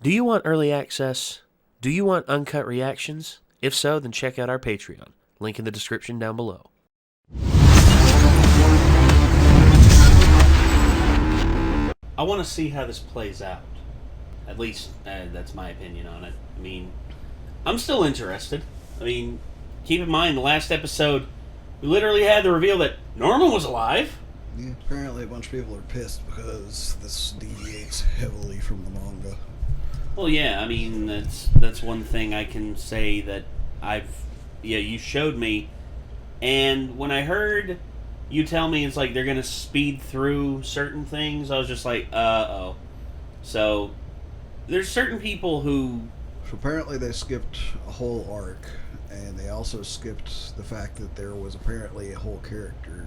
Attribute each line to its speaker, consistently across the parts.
Speaker 1: Do you want early access? Do you want uncut reactions? If so, then check out our Patreon. Link in the description down below. I want to see how this plays out. At least, that's my opinion on it. I mean, I'm still interested. I mean, keep in mind, the last episode, we literally had the reveal that Norman was alive.
Speaker 2: Yeah, apparently a bunch of people are pissed because this deviates heavily from the manga.
Speaker 1: Well, yeah, I mean, that's one thing I can say that you showed me. And when I heard you tell me it's like they're going to speed through certain things, I was just like, uh-oh. So, there's certain people who...
Speaker 2: So apparently they skipped a whole arc, and they also skipped the fact that there was apparently a whole character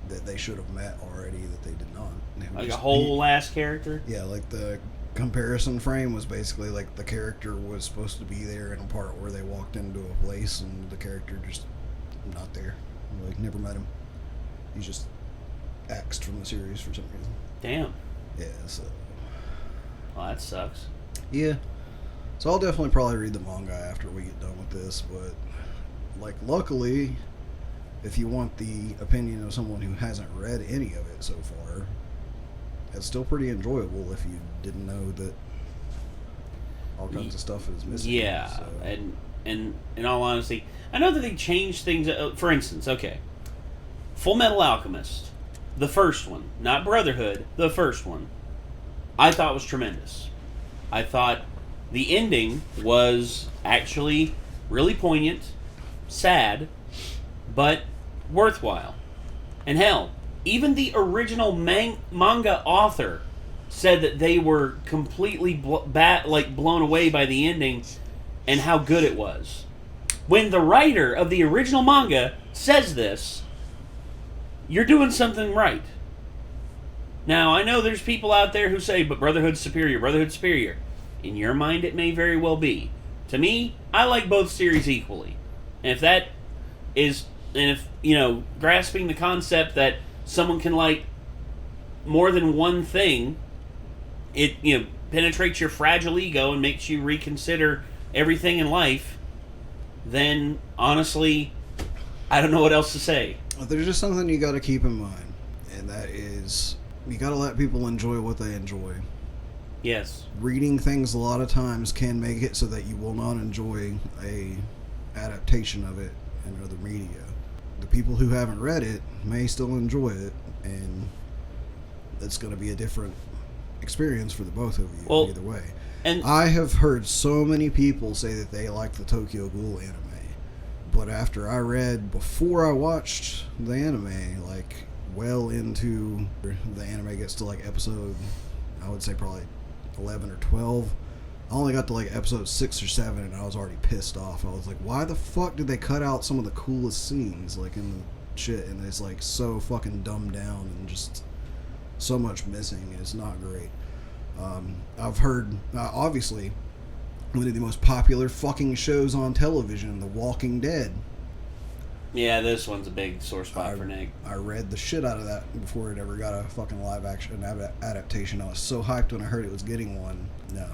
Speaker 2: that they should have met already that they did not.
Speaker 1: Like a whole last character?
Speaker 2: Yeah, like the comparison frame was basically like the character was supposed to be there in a part where they walked into a place and the character just not there. Like, never met him. He's just axed from the series for some reason.
Speaker 1: Damn.
Speaker 2: Yeah, so...
Speaker 1: Well, that sucks.
Speaker 2: Yeah. So I'll definitely probably read the manga after we get done with this, but, like, luckily, if you want the opinion of someone who hasn't read any of it so far, it's still pretty enjoyable if you didn't know that all kinds of stuff is missing.
Speaker 1: Yeah,
Speaker 2: so.
Speaker 1: and in all honesty, I know that they changed things. For instance, okay, Full Metal Alchemist, the first one, not Brotherhood, the first one, I thought was tremendous. I thought the ending was actually really poignant, sad, but worthwhile. And hell, even the original manga author said that they were completely blown away by the ending and how good it was. When the writer of the original manga says this, you're doing something right. Now, I know there's people out there who say, but Brotherhood's superior, Brotherhood's superior. In your mind, it may very well be. To me, I like both series equally. And if that is, and if, grasping the concept that someone can like more than one thing, it, penetrates your fragile ego and makes you reconsider everything in life, then, honestly, I don't know what else to say.
Speaker 2: Well, there's just something you got to keep in mind, and that is, you got to let people enjoy what they enjoy.
Speaker 1: Yes.
Speaker 2: Reading things a lot of times can make it so that you will not enjoy a adaptation of it in other media. The people who haven't read it may still enjoy it, and it's going to be a different experience for the both of you either way. And I have heard so many people say that they like the Tokyo Ghoul anime, but after I read before I watched the anime, like well into the anime gets to like episode, I would say probably 11 or 12, I only got to like episode 6 or 7 and I was already pissed off. I was like, why the fuck did they cut out some of the coolest scenes like in the shit, and it's like so fucking dumbed down and just so much missing. It's not great. I've heard, obviously, one of the most popular fucking shows on television, The Walking Dead.
Speaker 1: Yeah, this one's a big sore spot for Nick.
Speaker 2: I read the shit out of that before it ever got a fucking live action adaptation. I was so hyped when I heard it was getting one. No.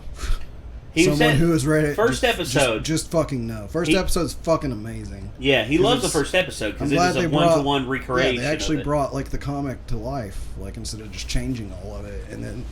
Speaker 2: Someone who has read it.
Speaker 1: First episode.
Speaker 2: Just fucking no. First episode's fucking amazing.
Speaker 1: Yeah, he loves the first episode because it is a one-to-one recreation.
Speaker 2: Yeah, they actually brought like the comic to life, like instead of just changing all of it. And then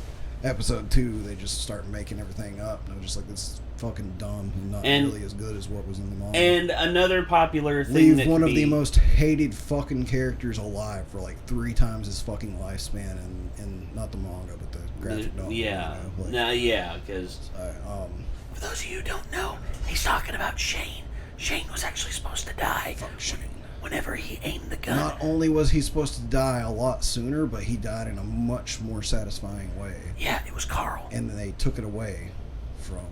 Speaker 2: episode 2, they just start making everything up. And I'm just like, this is fucking dumb and not really as good as what was in the manga.
Speaker 1: And another popular thing
Speaker 2: leave one of the most hated fucking characters alive for like 3 times his fucking lifespan, and not the manga, but the graphic novel.
Speaker 1: Yeah, because for those of you who don't know, he's talking about Shane. Shane was actually supposed to die.
Speaker 2: Fuck Shane.
Speaker 1: Whenever he aimed the gun.
Speaker 2: Not only was he supposed to die a lot sooner, but he died in a much more satisfying way.
Speaker 1: Yeah, it was Carl.
Speaker 2: And they took it away from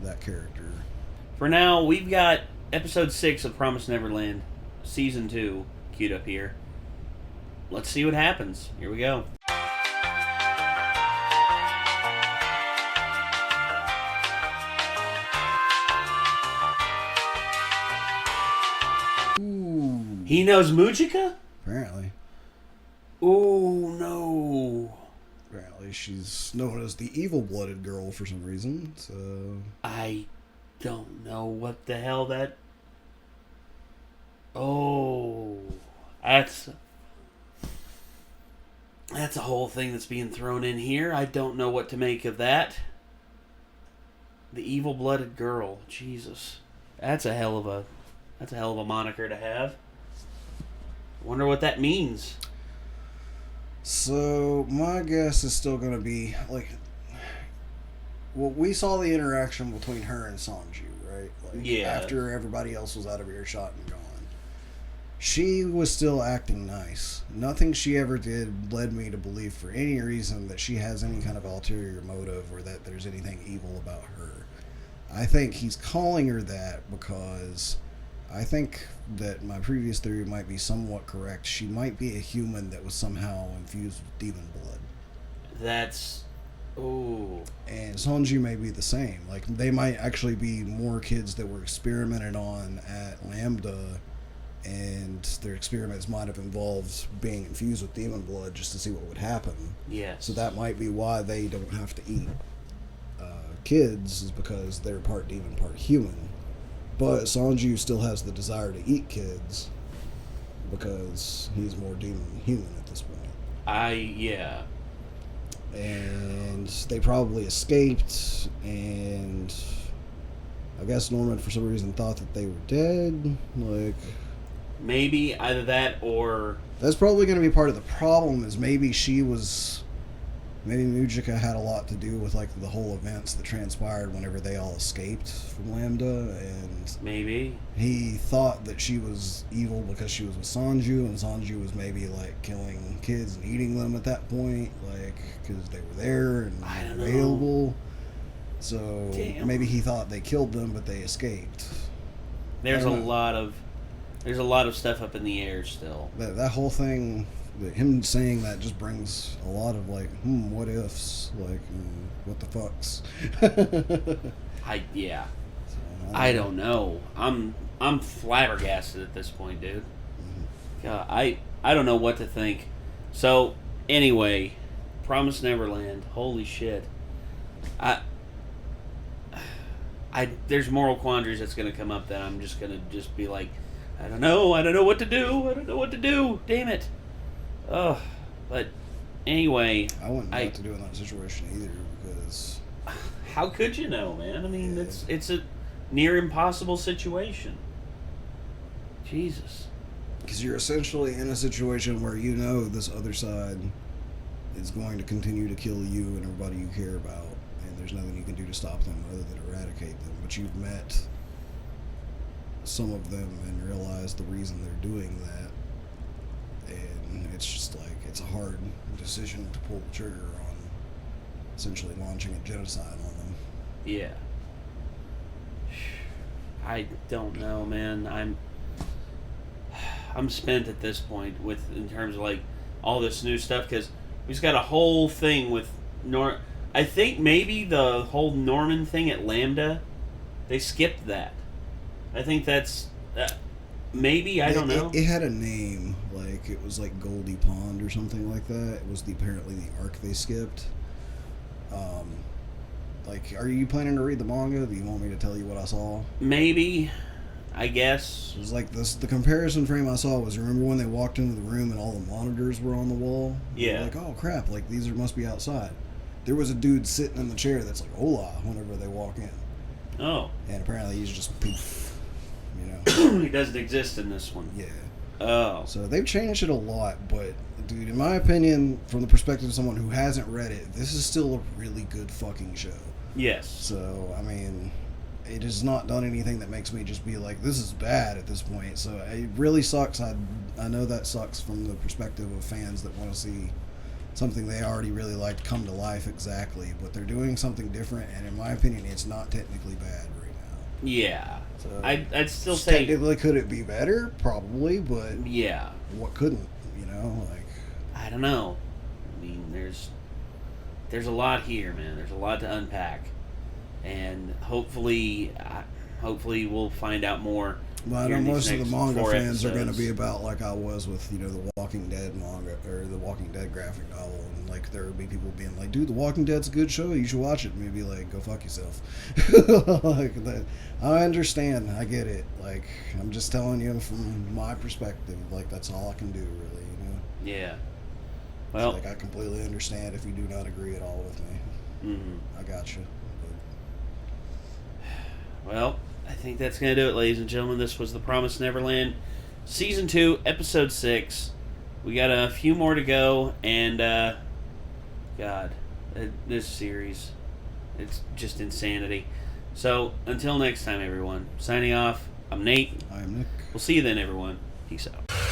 Speaker 2: that character.
Speaker 1: For now, we've got episode 6 of Promised Neverland, season 2, queued up here. Let's see what happens. Here we go.
Speaker 2: Ooh.
Speaker 1: He knows Mujika?
Speaker 2: Apparently.
Speaker 1: Oh, no.
Speaker 2: Apparently, she's known as the evil-blooded girl for some reason. So
Speaker 1: I don't know what the hell that. Oh, that's a whole thing that's being thrown in here. I don't know what to make of that. The evil-blooded girl, Jesus, that's a hell of a moniker to have. Wonder what that means.
Speaker 2: So, my guess is still going to be, like, well, we saw the interaction between her and Sanju, right? Like,
Speaker 1: yeah.
Speaker 2: After everybody else was out of earshot and gone. She was still acting nice. Nothing she ever did led me to believe for any reason that she has any kind of ulterior motive or that there's anything evil about her. I think he's calling her that because I think that my previous theory might be somewhat correct. She might be a human that was somehow infused with demon blood.
Speaker 1: That's... Ooh.
Speaker 2: And Sanju may be the same. Like, they might actually be more kids that were experimented on at Lambda, and their experiments might have involved being infused with demon blood just to see what would happen.
Speaker 1: Yes.
Speaker 2: So that might be why they don't have to eat kids, is because they're part demon, part human. But Sanju still has the desire to eat kids because he's more demon than human at this point.
Speaker 1: Yeah.
Speaker 2: And they probably escaped, and I guess Norman for some reason thought that they were dead. Like,
Speaker 1: maybe either that or...
Speaker 2: That's probably going to be part of the problem, is maybe Mujika had a lot to do with, like, the whole events that transpired whenever they all escaped from Lambda, and
Speaker 1: maybe
Speaker 2: he thought that she was evil because she was with Sanju, and Sanju was maybe, like, killing kids and eating them at that point, like, because they were there and available. So maybe he thought they killed them, but they escaped.
Speaker 1: There's a lot of stuff up in the air still.
Speaker 2: That whole thing, him saying that just brings a lot of, like, what ifs, like, what the fucks.
Speaker 1: I don't know. I'm flabbergasted at this point, dude. God, I don't know what to think. So anyway, Promised Neverland. Holy shit. There's moral quandaries that's gonna come up that I'm just gonna be like, I don't know what to do. Damn it. Oh, but anyway,
Speaker 2: I wouldn't know what to do in that situation either, because
Speaker 1: how could you know, man? I mean, it's a near impossible situation. Jesus.
Speaker 2: Because you're essentially in a situation where you know this other side is going to continue to kill you and everybody you care about, and there's nothing you can do to stop them other than eradicate them. But you've met some of them and realized the reason they're doing that, and it's just like, it's a hard decision to pull the trigger on essentially launching a genocide on them.
Speaker 1: Yeah. I don't know, man. I'm spent at this point in terms of, like, all this new stuff, because we just got a whole thing with I think maybe the whole Norman thing at Lambda, they skipped that. I think that's maybe, I don't know.
Speaker 2: It had a name, like it was like Goldie Pond or something like that. It was apparently the arc they skipped. Like, are you planning to read the manga? Do you want me to tell you what I saw?
Speaker 1: Maybe, I guess.
Speaker 2: It was like this. The comparison frame I saw was, remember when they walked into the room and all the monitors were on the wall?
Speaker 1: Yeah.
Speaker 2: Like, oh crap! Like, these must be outside. There was a dude sitting in the chair that's like, "Hola!" whenever they walk in.
Speaker 1: Oh.
Speaker 2: And apparently he's just poof. You know.
Speaker 1: He doesn't exist in this one.
Speaker 2: Yeah.
Speaker 1: Oh.
Speaker 2: So they've changed it a lot, but dude, in my opinion, from the perspective of someone who hasn't read it, this is still a really good fucking show.
Speaker 1: Yes.
Speaker 2: So, I mean, it has not done anything that makes me just be like, this is bad at this point. So it really sucks. I know that sucks from the perspective of fans that want to see something they already really liked come to life exactly, but they're doing something different, and in my opinion, it's not technically bad right now.
Speaker 1: Yeah.
Speaker 2: So
Speaker 1: I'd still say...
Speaker 2: Technically, could it be better? Probably, but...
Speaker 1: Yeah.
Speaker 2: What couldn't, you know? Like,
Speaker 1: I don't know. I mean, there's a lot here, man. There's a lot to unpack. And hopefully, hopefully we'll find out more.
Speaker 2: Well, I
Speaker 1: here
Speaker 2: know
Speaker 1: in these
Speaker 2: most of the
Speaker 1: next
Speaker 2: manga
Speaker 1: 4
Speaker 2: fans are going to
Speaker 1: episodes.
Speaker 2: be about like I was with, the Walking Dead manga or the Walking Dead graphic novel, and like there would be people being like, "Dude, the Walking Dead's a good show. You should watch it." And maybe like, "Go fuck yourself." Like that. I understand. I get it. Like I'm just telling you from my perspective. Like that's all I can do, really.
Speaker 1: Yeah. Well,
Speaker 2: Like I completely understand if you do not agree at all with me.
Speaker 1: mm-hmm.
Speaker 2: I got you.
Speaker 1: Well, I think that's going to do it, ladies and gentlemen. This was The Promised Neverland, Season 2, Episode 6. We got a few more to go, and, this series, it's just insanity. So, until next time, everyone. Signing off, I'm Nate.
Speaker 2: I am Nick.
Speaker 1: We'll see you then, everyone. Peace out.